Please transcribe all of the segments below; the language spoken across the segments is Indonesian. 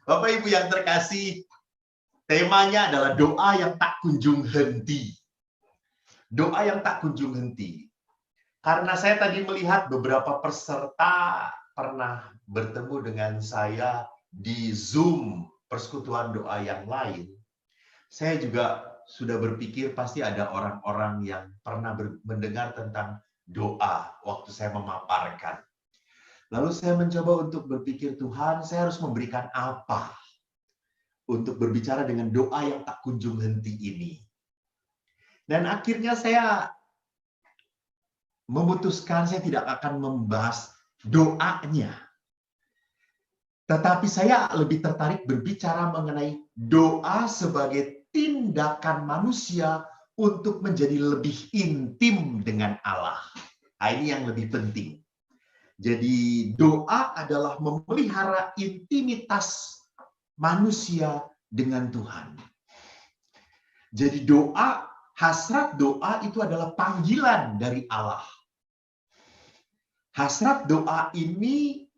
Bapak Ibu yang terkasih, temanya adalah doa yang tak kunjung henti. Doa yang tak kunjung henti. Karena saya tadi melihat beberapa peserta pernah bertemu dengan saya di Zoom persekutuan doa yang lain. Saya juga sudah berpikir pasti ada orang-orang yang pernah mendengar tentang doa waktu saya memaparkan. Lalu saya mencoba untuk berpikir, Tuhan, saya harus memberikan apa untuk berbicara dengan doa yang tak kunjung henti ini. Dan akhirnya saya memutuskan saya tidak akan membahas doanya. Tetapi saya lebih tertarik berbicara mengenai doa sebagai tindakan manusia untuk menjadi lebih intim dengan Allah. Nah, ini yang lebih penting. Jadi doa adalah memelihara intimitas manusia dengan Tuhan. Jadi doa, hasrat doa itu adalah panggilan dari Allah. Hasrat doa ini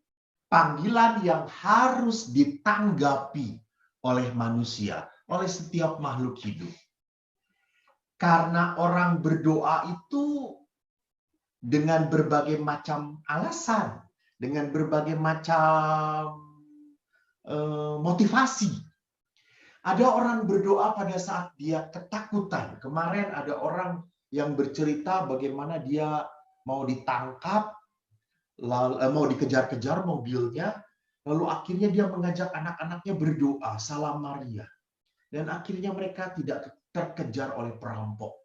panggilan yang harus ditanggapi oleh manusia, oleh setiap makhluk hidup. Karena orang berdoa itu dengan berbagai macam alasan, dengan berbagai macam motivasi. Ada orang berdoa pada saat dia ketakutan. Kemarin ada orang yang bercerita bagaimana dia mau ditangkap, mau dikejar-kejar mobilnya, lalu akhirnya dia mengajak anak-anaknya berdoa, Salam Maria. Dan akhirnya mereka tidak terkejar oleh perampok.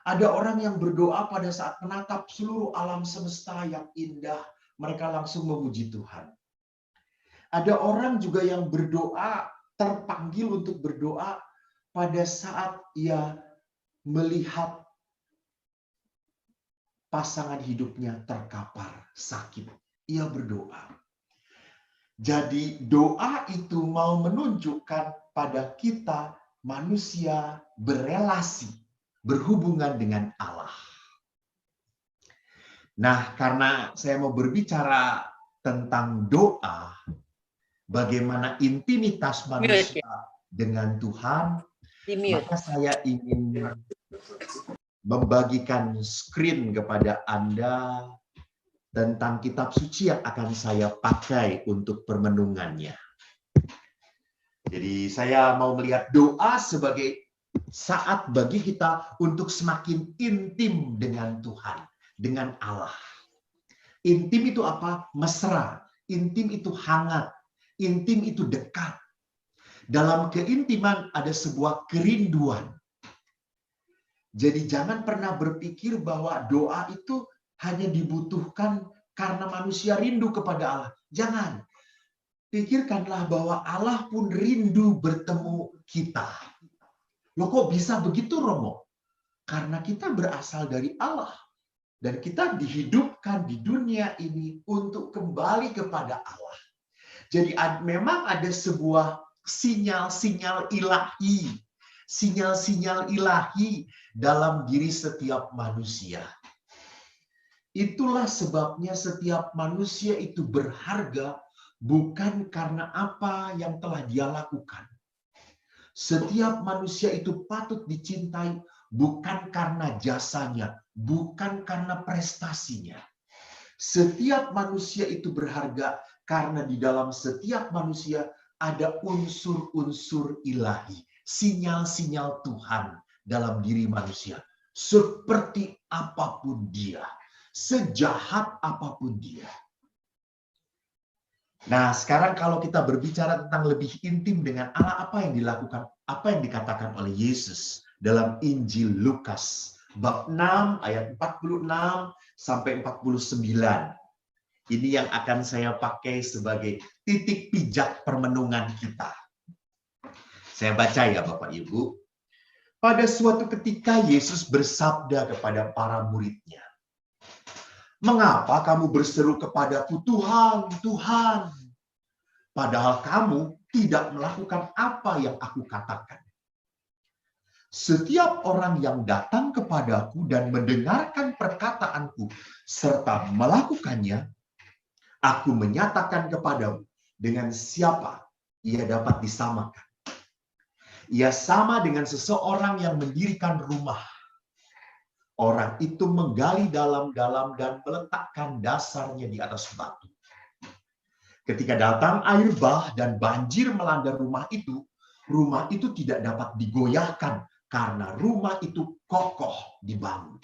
Ada orang yang berdoa pada saat menatap seluruh alam semesta yang indah, mereka langsung memuji Tuhan. Ada orang juga yang berdoa, terpanggil untuk berdoa pada saat ia melihat pasangan hidupnya terkapar sakit. Ia berdoa. Jadi doa itu mau menunjukkan pada kita manusia berelasi, berhubungan dengan Allah. Nah, karena saya mau berbicara tentang doa, bagaimana intimitas manusia dengan Tuhan, maka saya ingin membagikan screen kepada Anda tentang kitab suci yang akan saya pakai untuk permenungannya. Jadi saya mau melihat doa sebagai saat bagi kita untuk semakin intim dengan Tuhan, dengan Allah. Intim itu apa? Mesra. Intim itu hangat. Intim itu dekat. Dalam keintiman ada sebuah kerinduan. Jadi jangan pernah berpikir bahwa doa itu hanya dibutuhkan karena manusia rindu kepada Allah. Jangan. Pikirkanlah bahwa Allah pun rindu bertemu kita. Loh kok bisa begitu, Romo? Karena kita berasal dari Allah. Dan kita dihidupkan di dunia ini untuk kembali kepada Allah. Jadi memang ada sebuah sinyal-sinyal ilahi. Sinyal-sinyal ilahi dalam diri setiap manusia. Itulah sebabnya setiap manusia itu berharga bukan karena apa yang telah dia lakukan. Setiap manusia itu patut dicintai bukan karena jasanya, bukan karena prestasinya. Setiap manusia itu berharga karena di dalam setiap manusia ada unsur-unsur ilahi, sinyal-sinyal Tuhan dalam diri manusia. Seperti apapun dia, sejahat apapun dia. Nah, sekarang kalau kita berbicara tentang lebih intim dengan Allah, apa yang dilakukan, apa yang dikatakan oleh Yesus dalam Injil Lukas bab 6 ayat 46 sampai 49. Ini yang akan saya pakai sebagai titik pijak permenungan kita. Saya baca ya Bapak Ibu. Pada suatu ketika Yesus bersabda kepada para muridnya, "Mengapa kamu berseru kepadaku, Tuhan, Tuhan, padahal kamu tidak melakukan apa yang aku katakan? Setiap orang yang datang kepadaku dan mendengarkan perkataanku serta melakukannya, aku menyatakan kepadamu dengan siapa ia dapat disamakan? Ia sama dengan seseorang yang mendirikan rumah. Orang itu menggali dalam-dalam dan meletakkan dasarnya di atas batu. Ketika datang air bah dan banjir melanda rumah itu tidak dapat digoyahkan karena rumah itu kokoh dibangun.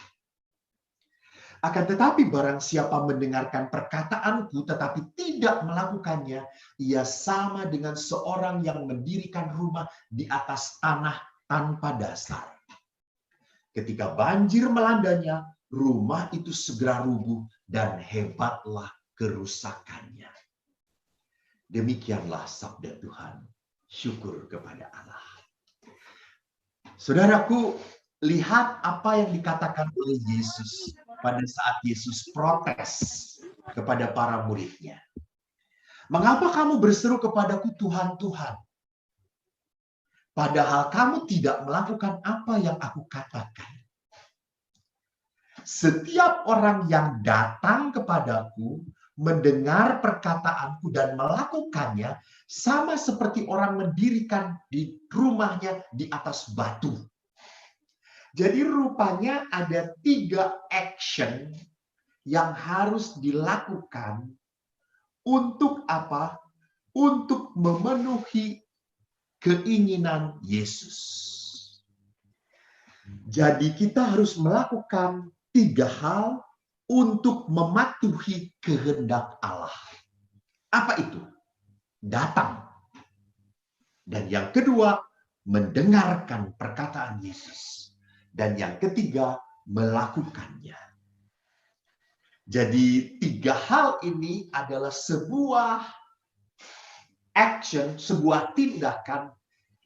Akan tetapi barang siapa mendengarkan perkataanku tetapi tidak melakukannya, ia sama dengan seorang yang mendirikan rumah di atas tanah tanpa dasar. Ketika banjir melandanya, rumah itu segera rubuh dan hebatlah kerusakannya. Demikianlah sabda Tuhan. Syukur kepada Allah. Saudaraku, lihat apa yang dikatakan oleh Yesus pada saat Yesus protes kepada para muridnya. Mengapa kamu berseru kepadaku Tuhan, Tuhan? Padahal kamu tidak melakukan apa yang aku katakan. Setiap orang yang datang kepadaku, mendengar perkataanku dan melakukannya, sama seperti orang mendirikan di rumahnya di atas batu. Jadi rupanya ada 3 action yang harus dilakukan untuk apa? Untuk memenuhi keinginan Yesus. Jadi kita harus melakukan 3 hal untuk mematuhi kehendak Allah. Apa itu? Datang. Dan yang kedua, mendengarkan perkataan Yesus. Dan yang ketiga, melakukannya. Jadi 3 hal ini adalah sebuah action, sebuah tindakan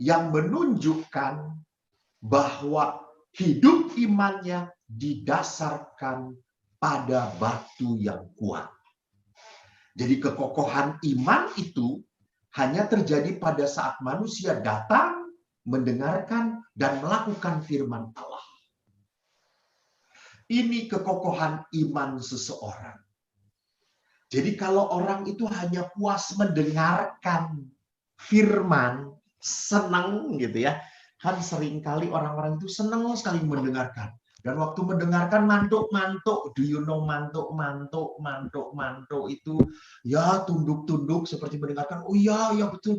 yang menunjukkan bahwa hidup imannya didasarkan pada batu yang kuat. Jadi kekokohan iman itu hanya terjadi pada saat manusia datang, mendengarkan, dan melakukan firman Allah. Ini kekokohan iman seseorang. Jadi kalau orang itu hanya puas mendengarkan firman, senang gitu ya. Kan seringkali orang-orang itu senang sekali mendengarkan. Dan waktu mendengarkan mantuk-mantuk, do you know mantuk-mantuk itu ya tunduk-tunduk seperti mendengarkan, oh ya betul.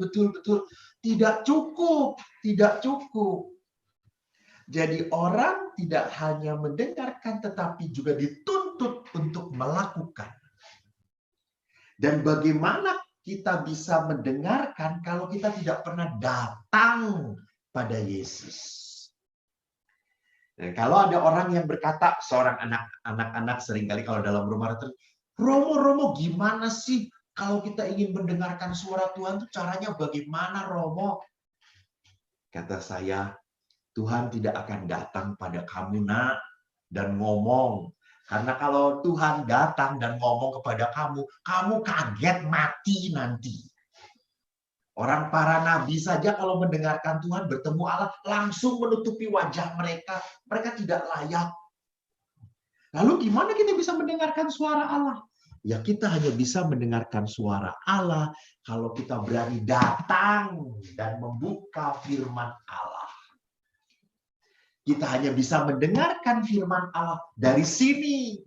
Tidak cukup. Jadi orang tidak hanya mendengarkan tetapi juga dituntut untuk melakukan. Dan bagaimana kita bisa mendengarkan kalau kita tidak pernah datang pada Yesus? Dan kalau ada orang yang berkata, seorang anak-anak seringkali kalau dalam rumah itu, Romo gimana sih kalau kita ingin mendengarkan suara Tuhan itu caranya bagaimana Romo? Kata saya, Tuhan tidak akan datang pada kamu nak dan ngomong. Karena kalau Tuhan datang dan ngomong kepada kamu, kamu kaget mati nanti. Orang para nabi saja kalau mendengarkan Tuhan bertemu Allah, langsung menutupi wajah mereka. Mereka tidak layak. Lalu gimana kita bisa mendengarkan suara Allah? Ya kita hanya bisa mendengarkan suara Allah kalau kita berani datang dan membuka firman Allah. Kita hanya bisa mendengarkan firman Allah dari sini.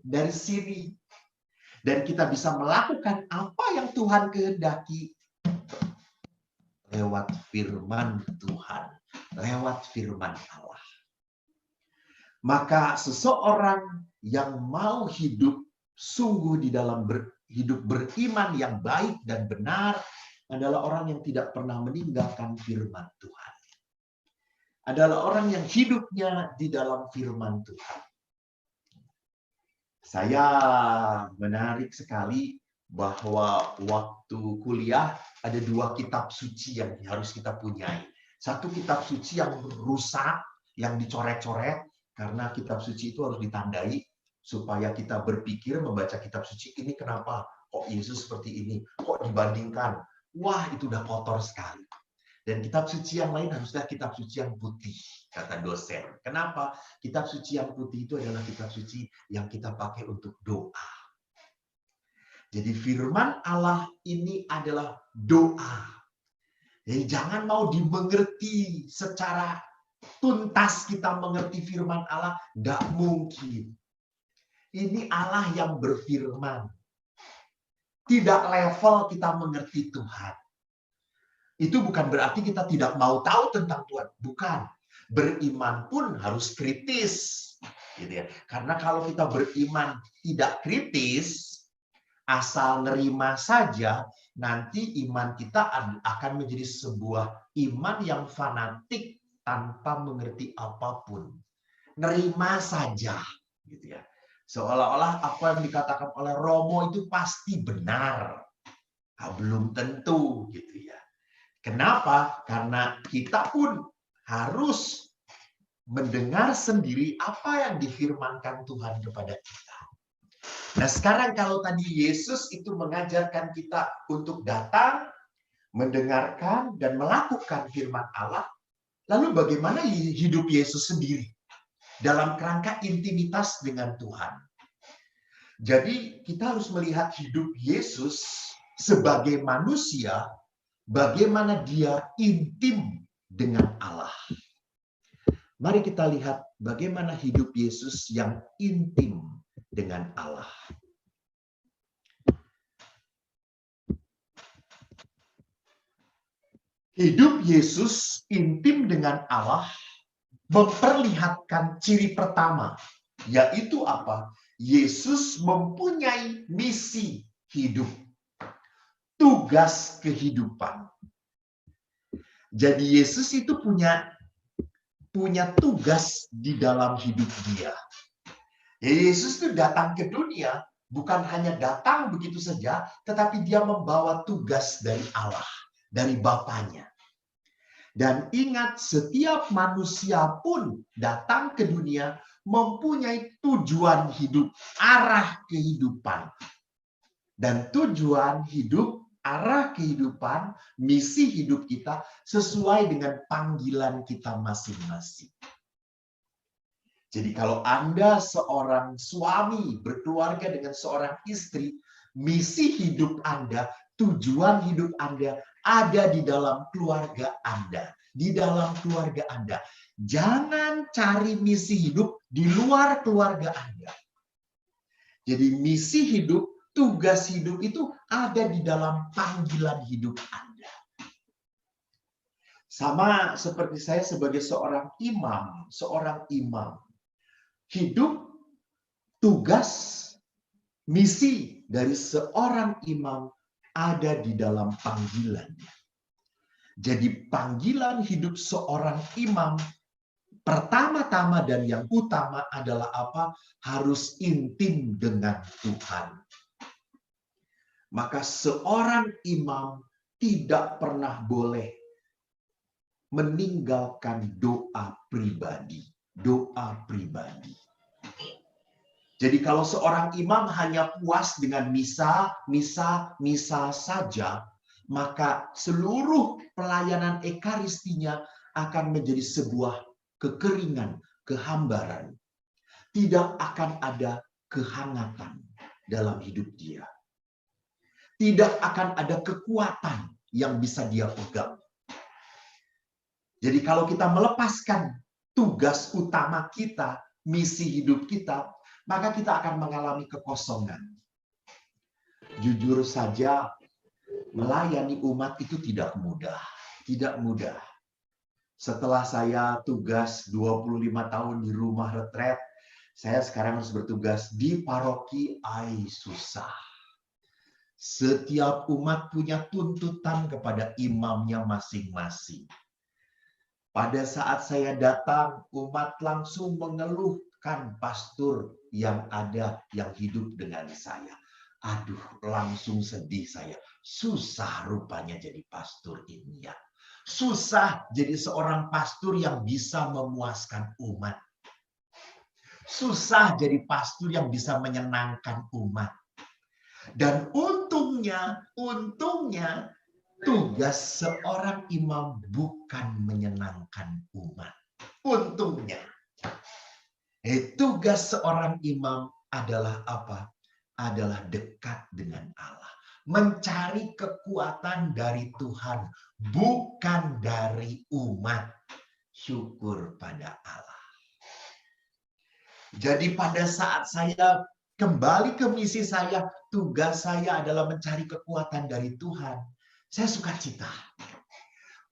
Dan kita bisa melakukan apa yang Tuhan kehendaki lewat firman Tuhan, lewat firman Allah. Maka seseorang yang mau hidup sungguh di dalam hidup beriman yang baik dan benar adalah orang yang tidak pernah meninggalkan firman Tuhan. Adalah orang yang hidupnya di dalam firman Tuhan. Saya menarik sekali bahwa waktu kuliah ada 2 kitab suci yang harus kita punyai. Satu kitab suci yang rusak, yang dicoret-coret, karena kitab suci itu harus ditandai supaya kita berpikir membaca kitab suci ini kenapa kok Yesus seperti ini, kok dibandingkan, wah itu udah kotor sekali. Dan kitab suci yang lain haruslah kitab suci yang putih, kata dosen. Kenapa? Kitab suci yang putih itu adalah kitab suci yang kita pakai untuk doa. Jadi firman Allah ini adalah doa. Jadi jangan mau dimengerti secara tuntas kita mengerti firman Allah. Nggak mungkin. Ini Allah yang berfirman. Tidak level kita mengerti Tuhan. Itu bukan berarti kita tidak mau tahu tentang Tuhan. Bukan. Beriman pun harus kritis. Gitu ya. Karena kalau kita beriman tidak kritis, asal nerima saja, nanti iman kita akan menjadi sebuah iman yang fanatik tanpa mengerti apapun. Nerima saja, gitu ya. Seolah-olah apa yang dikatakan oleh Romo itu pasti benar. Nah, belum tentu, gitu ya. Kenapa? Karena kita pun harus mendengar sendiri apa yang difirmankan Tuhan kepada kita. Nah, sekarang kalau tadi Yesus itu mengajarkan kita untuk datang, mendengarkan, dan melakukan firman Allah, lalu bagaimana hidup Yesus sendiri dalam kerangka intimitas dengan Tuhan? Jadi, kita harus melihat hidup Yesus sebagai manusia, bagaimana dia intim dengan Allah. Mari kita lihat bagaimana hidup Yesus yang intim dengan Allah. Hidup Yesus intim dengan Allah memperlihatkan ciri pertama, yaitu apa? Yesus mempunyai misi hidup, tugas kehidupan. Jadi Yesus itu punya tugas di dalam hidup dia. Yesus itu datang ke dunia bukan hanya datang begitu saja, tetapi dia membawa tugas dari Allah, dari Bapanya. Dan ingat, setiap manusia pun datang ke dunia mempunyai tujuan hidup, arah kehidupan. Dan tujuan hidup, arah kehidupan, misi hidup kita sesuai dengan panggilan kita masing-masing. Jadi kalau Anda seorang suami berkeluarga dengan seorang istri, misi hidup Anda, tujuan hidup Anda ada di dalam keluarga Anda. Di dalam keluarga Anda. Jangan cari misi hidup di luar keluarga Anda. Jadi misi hidup, tugas hidup itu ada di dalam panggilan hidup Anda. Sama seperti saya sebagai seorang imam. Hidup, tugas, misi dari seorang imam ada di dalam panggilannya. Jadi panggilan hidup seorang imam pertama-tama dan yang utama adalah apa? Harus intim dengan Tuhan. Maka seorang imam tidak pernah boleh meninggalkan doa pribadi. Doa pribadi. Jadi kalau seorang imam hanya puas dengan misa saja, maka seluruh pelayanan ekaristinya akan menjadi sebuah kekeringan, kehambaran. Tidak akan ada kehangatan dalam hidup dia. Tidak akan ada kekuatan yang bisa dia pegang. Jadi kalau kita melepaskan tugas utama kita, misi hidup kita, maka kita akan mengalami kekosongan. Jujur saja, melayani umat itu tidak mudah. Tidak mudah. Setelah saya tugas 25 tahun di rumah retret, saya sekarang harus bertugas di paroki. Susah. Setiap umat punya tuntutan kepada imamnya masing-masing. Pada saat saya datang, umat langsung mengeluhkan pastor yang ada, yang hidup dengan saya. Aduh, langsung sedih saya. Susah rupanya jadi pastor ini ya. Susah jadi seorang pastor yang bisa memuaskan umat. Susah jadi pastor yang bisa menyenangkan umat. Dan untungnya, tugas seorang imam bukan menyenangkan umat. Untungnya. Tugas seorang imam adalah apa? adalah dekat dengan Allah. Mencari kekuatan dari Tuhan, bukan dari umat. Syukur pada Allah. Jadi pada saat saya kembali ke misi saya, tugas saya adalah mencari kekuatan dari Tuhan. Saya sukacita.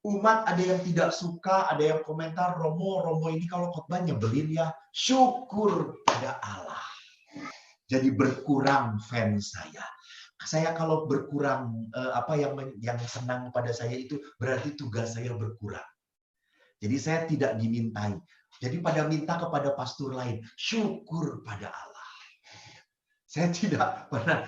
Umat ada yang tidak suka, ada yang komentar, Romo ini kalau khotbah nyebelin ya. Syukur pada Allah. Jadi berkurang fans saya. Saya kalau berkurang yang senang pada saya itu berarti tugas saya berkurang. Jadi saya tidak dimintai. Jadi pada minta kepada pastor lain, syukur pada Allah. Saya tidak pernah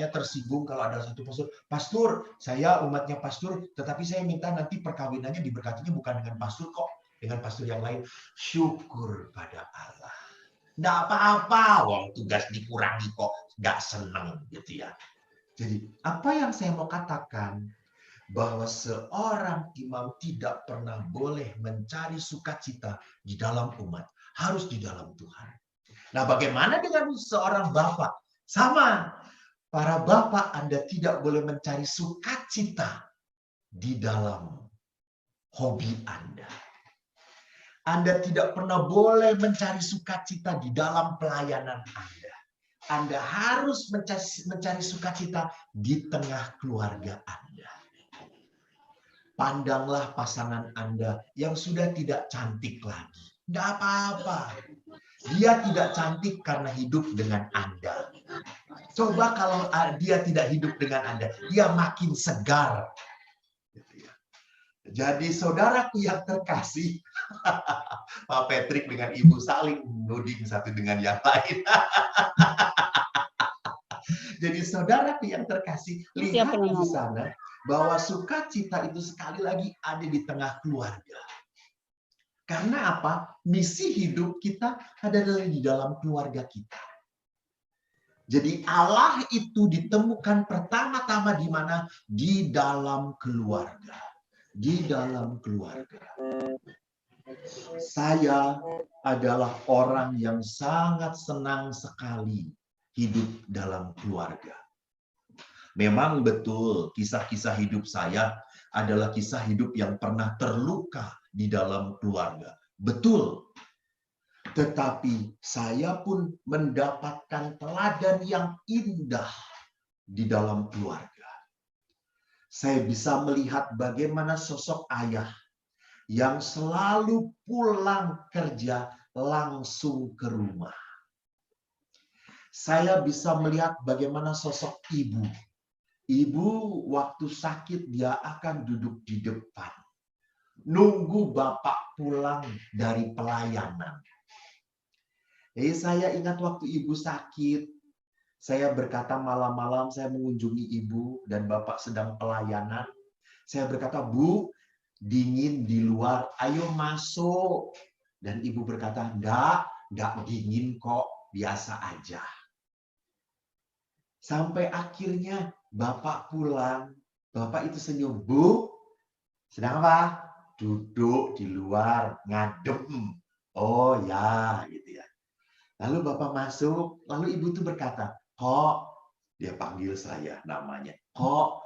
tersinggung kalau ada satu pastor, saya umatnya pastor, tetapi saya minta nanti perkawinannya diberkatinya bukan dengan pastor kok, dengan pastor yang lain. Syukur pada Allah. Nggak apa-apa, wong tugas dikurangi kok, nggak seneng gitu ya. Jadi apa yang saya mau katakan, bahwa seorang imam tidak pernah boleh mencari sukacita di dalam umat, harus di dalam Tuhan. Nah, bagaimana dengan seorang bapak? Sama, para bapak Anda tidak boleh mencari sukacita di dalam hobi Anda. Anda tidak pernah boleh mencari sukacita di dalam pelayanan Anda. Anda harus mencari sukacita di tengah keluarga Anda. Pandanglah pasangan Anda yang sudah tidak cantik lagi. Tidak apa-apa. Dia tidak cantik karena hidup dengan Anda. Coba kalau dia tidak hidup dengan Anda, dia makin segar. Jadi saudaraku yang terkasih, Pak Patrick dengan Ibu saling menuding satu dengan yang lain. Jadi saudaraku yang terkasih, lihat di sana bahwa sukacita itu sekali lagi ada di tengah keluarga. Karena apa? Misi hidup kita adalah di dalam keluarga kita. Jadi Allah itu ditemukan pertama-tama di mana? Di dalam keluarga. Di dalam keluarga. Saya adalah orang yang sangat senang sekali hidup dalam keluarga. Memang betul kisah-kisah hidup saya adalah kisah hidup yang pernah terluka di dalam keluarga. Betul. Tetapi saya pun mendapatkan teladan yang indah di dalam keluarga. Saya bisa melihat bagaimana sosok ayah yang selalu pulang kerja langsung ke rumah. Saya bisa melihat bagaimana sosok ibu. Ibu waktu sakit dia akan duduk di depan. Nunggu bapak pulang dari pelayanan. Saya ingat waktu ibu sakit, saya berkata malam-malam saya mengunjungi ibu dan bapak sedang pelayanan. Saya berkata, Bu, dingin di luar, ayo masuk. Dan ibu berkata, enggak dingin kok, biasa aja. Sampai akhirnya bapak pulang, bapak itu senyum, Bu, sedang apa? Duduk di luar, ngadem. Oh ya, gitu ya. Lalu bapak masuk, lalu ibu itu berkata, kok, dia panggil saya namanya, kok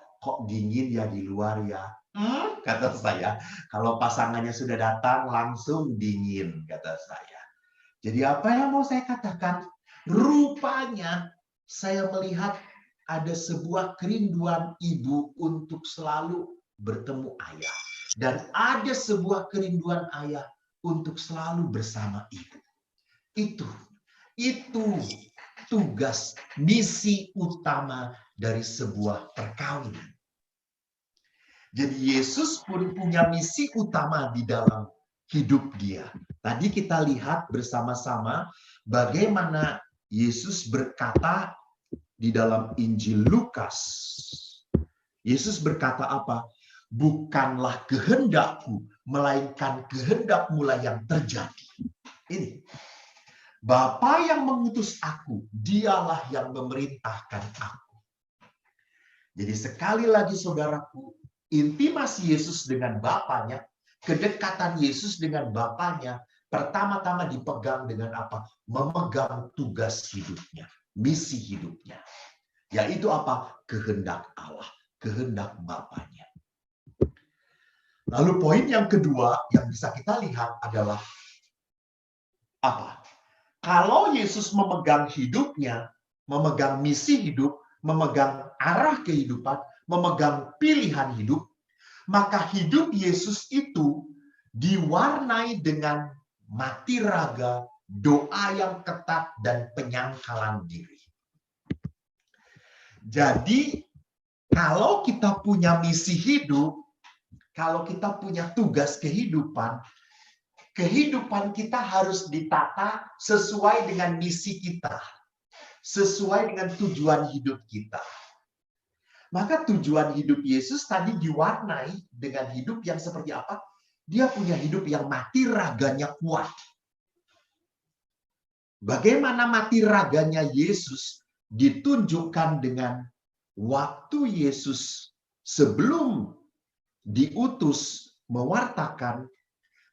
dingin ya di luar ya? Kata saya, kalau pasangannya sudah datang langsung dingin, kata saya. Jadi apa yang mau saya katakan? Rupanya saya melihat ada sebuah kerinduan ibu untuk selalu bertemu ayah. Dan ada sebuah kerinduan ayah untuk selalu bersama ibu. Itu tugas misi utama dari sebuah perkawinan. Jadi Yesus pun punya misi utama di dalam hidup dia. Tadi kita lihat bersama-sama bagaimana Yesus berkata di dalam Injil Lukas. Yesus berkata apa? Bukanlah kehendakku, melainkan kehendak-Mu yang terjadi. Ini. Bapa yang mengutus aku, dialah yang memerintahkan aku. Jadi sekali lagi saudaraku, intimasi Yesus dengan Bapanya, kedekatan Yesus dengan Bapanya, pertama-tama dipegang dengan apa? Memegang tugas hidupnya. misi hidupnya. Yaitu apa? Kehendak Allah, kehendak Bapaknya. Lalu poin yang kedua yang bisa kita lihat adalah apa? Kalau Yesus memegang hidupnya, memegang misi hidup, memegang arah kehidupan, memegang pilihan hidup, maka hidup Yesus itu diwarnai dengan mati raga, doa yang ketat, dan penyangkalan diri. Jadi, kalau kita punya misi hidup, kalau kita punya tugas kehidupan, kehidupan kita harus ditata sesuai dengan misi kita, sesuai dengan tujuan hidup kita. Maka tujuan hidup Yesus tadi diwarnai dengan hidup yang seperti apa? Dia punya hidup yang mati raganya kuat. Bagaimana mati raganya Yesus ditunjukkan dengan waktu Yesus sebelum diutus mewartakan,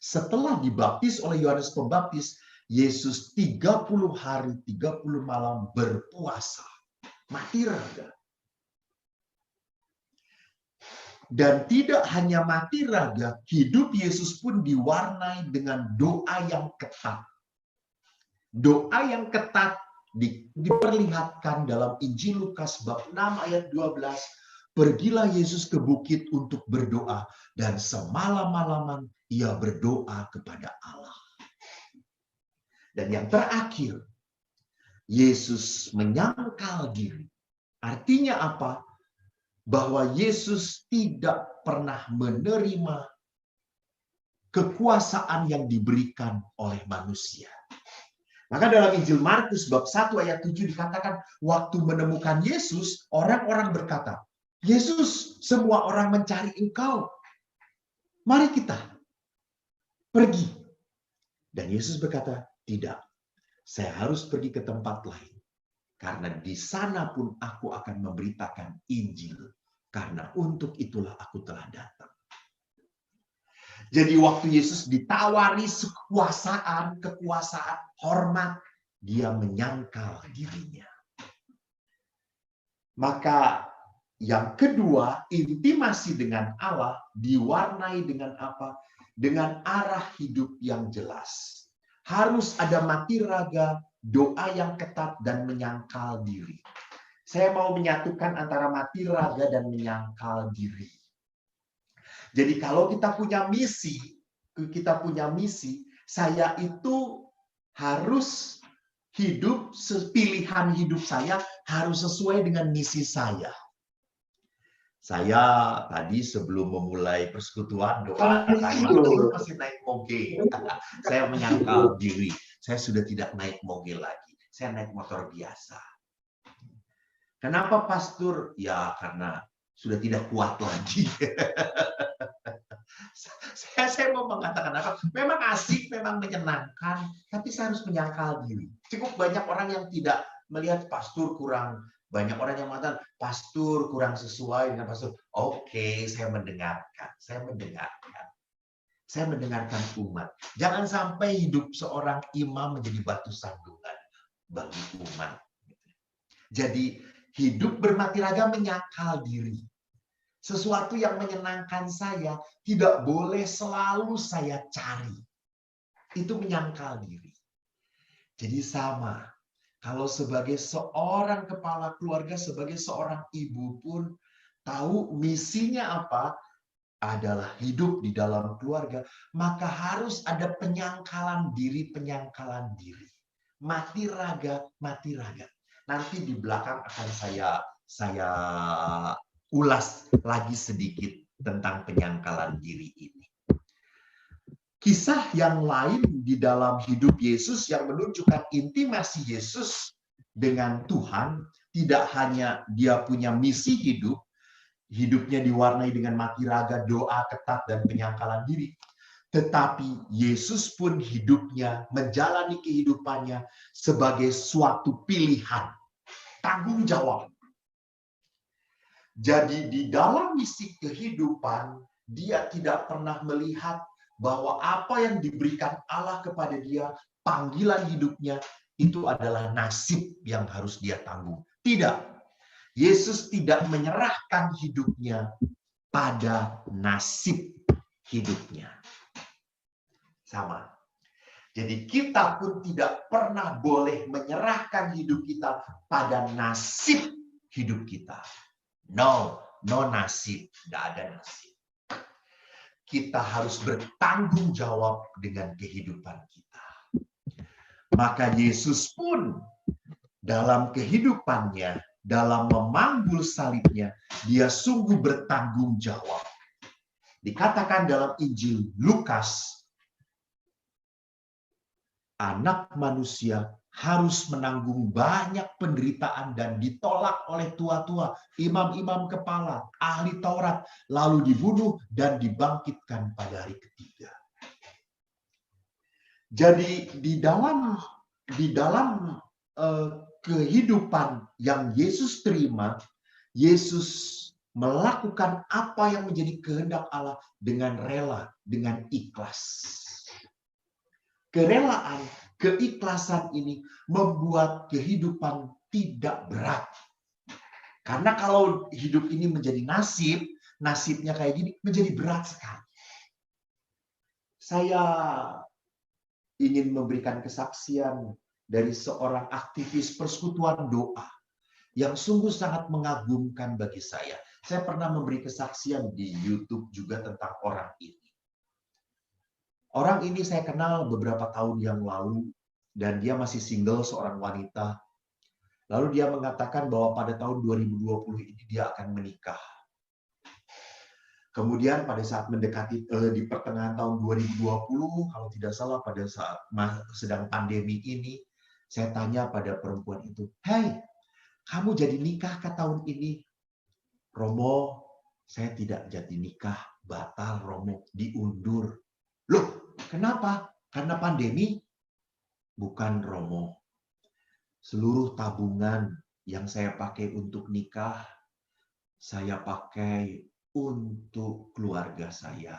setelah dibaptis oleh Yohanes Pembaptis, Yesus 30 hari 30 malam berpuasa, mati raga. Dan tidak hanya mati raga, hidup Yesus pun diwarnai dengan doa yang ketat. Doa yang ketat diperlihatkan dalam Injil Lukas bab 6 ayat 12. Pergilah Yesus ke bukit untuk berdoa, dan semalam-malaman ia berdoa kepada Allah. Dan yang terakhir, Yesus menyangkal diri. Artinya apa? Bahwa Yesus tidak pernah menerima kekuasaan yang diberikan oleh manusia. Maka dalam Injil Markus bab 1 ayat 7 dikatakan, waktu menemukan Yesus, orang-orang berkata, Yesus, semua orang mencari Engkau. Mari kita pergi. Dan Yesus berkata, tidak. Saya harus pergi ke tempat lain. Karena di sana pun aku akan memberitakan Injil. Karena untuk itulah aku telah datang. Jadi waktu Yesus ditawari kekuasaan, hormat, dia menyangkal dirinya. Maka yang kedua, intimasi dengan Allah diwarnai dengan apa? Dengan arah hidup yang jelas. Harus ada mati raga, doa yang ketat, dan menyangkal diri. Saya mau menyatukan antara mati raga dan menyangkal diri. Jadi kalau kita punya misi, saya itu harus hidup, pilihan hidup saya harus sesuai dengan misi saya. Saya tadi sebelum memulai persekutuan doa, saya pasti naik moge. Saya menyangkal diri, saya sudah tidak naik moge lagi. Saya naik motor biasa. Kenapa, Pastor? Ya, karena sudah tidak kuat lagi. Saya mau mengatakan apa? Memang asik, memang menyenangkan, tapi saya harus menyangkal diri. Cukup banyak orang yang tidak melihat pastor kurang. Banyak orang yang mengatakan, pastor kurang sesuai dengan pastor. Oke, saya mendengarkan. Saya mendengarkan umat. Jangan sampai hidup seorang imam menjadi batu sandungan bagi umat. Jadi, hidup bermati raga menyangkal diri. Sesuatu yang menyenangkan saya tidak boleh selalu saya cari. Itu menyangkal diri. Jadi sama. Kalau sebagai seorang kepala keluarga, sebagai seorang ibu pun tahu misinya apa, adalah hidup di dalam keluarga, maka harus ada penyangkalan diri. Mati raga. Nanti di belakang akan saya ulas lagi sedikit tentang penyangkalan diri ini. Kisah yang lain di dalam hidup Yesus yang menunjukkan intimasi Yesus dengan Tuhan, tidak hanya dia punya misi hidup, hidupnya diwarnai dengan mati raga, doa ketat, dan penyangkalan diri. Tetapi Yesus pun hidupnya, menjalani kehidupannya sebagai suatu pilihan, tanggung jawab. Jadi di dalam misi kehidupan, dia tidak pernah melihat bahwa apa yang diberikan Allah kepada dia, panggilan hidupnya, itu adalah nasib yang harus dia tanggung. Tidak. Yesus tidak menyerahkan hidupnya pada nasib hidupnya. Sama. Jadi kita pun tidak pernah boleh menyerahkan hidup kita pada nasib hidup kita. No nasib. Tidak ada nasib. Kita harus bertanggung jawab dengan kehidupan kita. Maka Yesus pun dalam kehidupannya, dalam memanggul salibnya, dia sungguh bertanggung jawab. Dikatakan dalam Injil Lukas, anak manusia harus menanggung banyak penderitaan dan ditolak oleh tua-tua, imam-imam kepala, ahli Taurat, lalu dibunuh dan dibangkitkan pada hari ketiga. Jadi di dalam kehidupan yang Yesus terima, Yesus melakukan apa yang menjadi kehendak Allah dengan rela, dengan ikhlas. Kerelaan, keikhlasan ini membuat kehidupan tidak berat. Karena kalau hidup ini menjadi nasibnya kayak gini, menjadi berat sekali. Saya ingin memberikan kesaksian dari seorang aktivis persekutuan doa yang sungguh sangat mengagumkan bagi saya. Saya pernah memberi kesaksian di YouTube juga tentang orang ini. Orang ini saya kenal beberapa tahun yang lalu dan dia masih single, seorang wanita. Lalu dia mengatakan bahwa pada tahun 2020 ini dia akan menikah. Kemudian pada saat mendekati di pertengahan tahun 2020, kalau tidak salah pada saat sedang pandemi ini, saya tanya pada perempuan itu, "Hei, kamu jadi nikah ke tahun ini?" "Romo, saya tidak jadi nikah, batal Romo, diundur." "Loh, kenapa? Karena pandemi?" "Bukan Romo. Seluruh tabungan yang saya pakai untuk nikah, saya pakai untuk keluarga saya."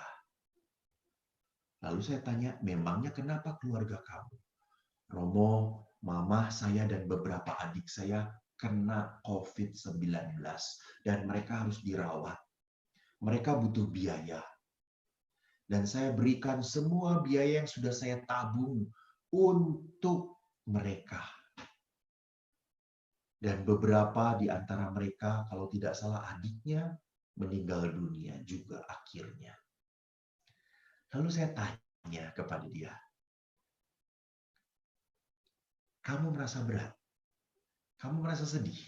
Lalu saya tanya, "Memangnya kenapa keluarga kamu?" "Romo, mama saya dan beberapa adik saya kena COVID-19 dan mereka harus dirawat. Mereka butuh biaya. Dan saya berikan semua biaya yang sudah saya tabung untuk mereka. Dan beberapa di antara mereka, kalau tidak salah adiknya, meninggal dunia juga akhirnya." Lalu saya tanya kepada dia, "Kamu merasa berat? Kamu merasa sedih?"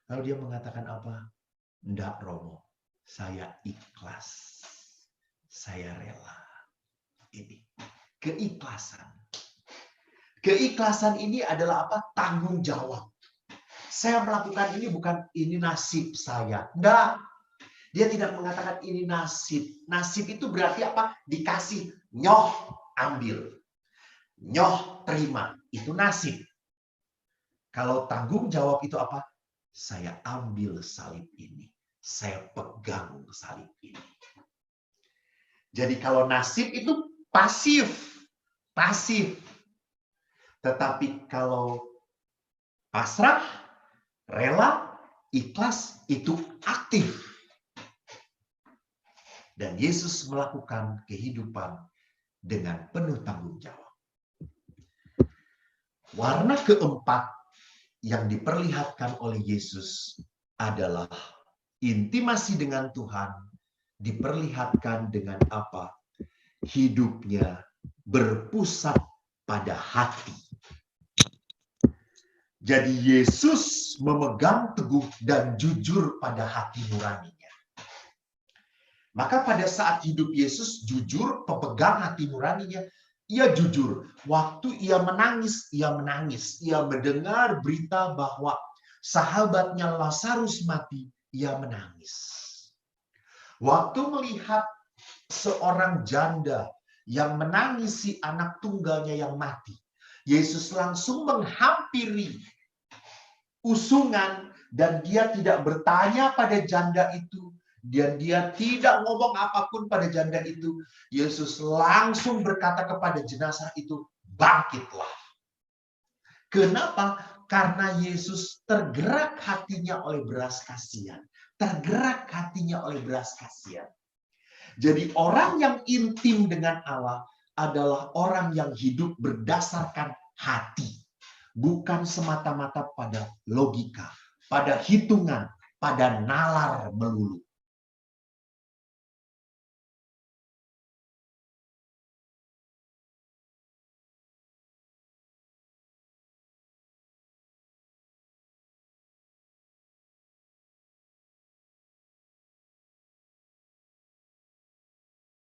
Lalu dia mengatakan apa? "Enggak, Romo. Saya ikhlas. Saya rela." Ini keikhlasan. Keikhlasan ini adalah apa? Tanggung jawab. Saya melakukan ini bukan ini nasib saya. Enggak. Dia tidak mengatakan ini nasib. Nasib itu berarti apa? Dikasih. Nyoh, ambil. Nyoh, terima. Itu nasib. Kalau tanggung jawab itu apa? Saya ambil salib ini. Saya pegang salib ini. Jadi kalau nasib itu pasif. Pasif. Tetapi kalau pasrah, rela, ikhlas, itu aktif. Dan Yesus melakukan kehidupan dengan penuh tanggung jawab. Warna keempat yang diperlihatkan oleh Yesus adalah intimasi dengan Tuhan diperlihatkan dengan apa? Hidupnya berpusat pada hati. Jadi Yesus memegang teguh dan jujur pada hati nuraninya. Maka pada saat hidup Yesus jujur, pemegang hati nuraninya, ia jujur. Waktu ia menangis, ia menangis. Ia mendengar berita bahwa sahabatnya Lazarus mati, ia menangis. Waktu melihat seorang janda yang menangisi anak tunggalnya yang mati, Yesus langsung menghampiri usungan dan dia tidak bertanya pada janda itu. Dan dia tidak ngomong apapun pada janda itu. Yesus langsung berkata kepada jenazah itu, "Bangkitlah." Kenapa? Karena Yesus tergerak hatinya oleh belas kasihan. Tergerak hatinya oleh belas kasihan. Jadi orang yang intim dengan Allah adalah orang yang hidup berdasarkan hati. Bukan semata-mata pada logika, pada hitungan, pada nalar melulu.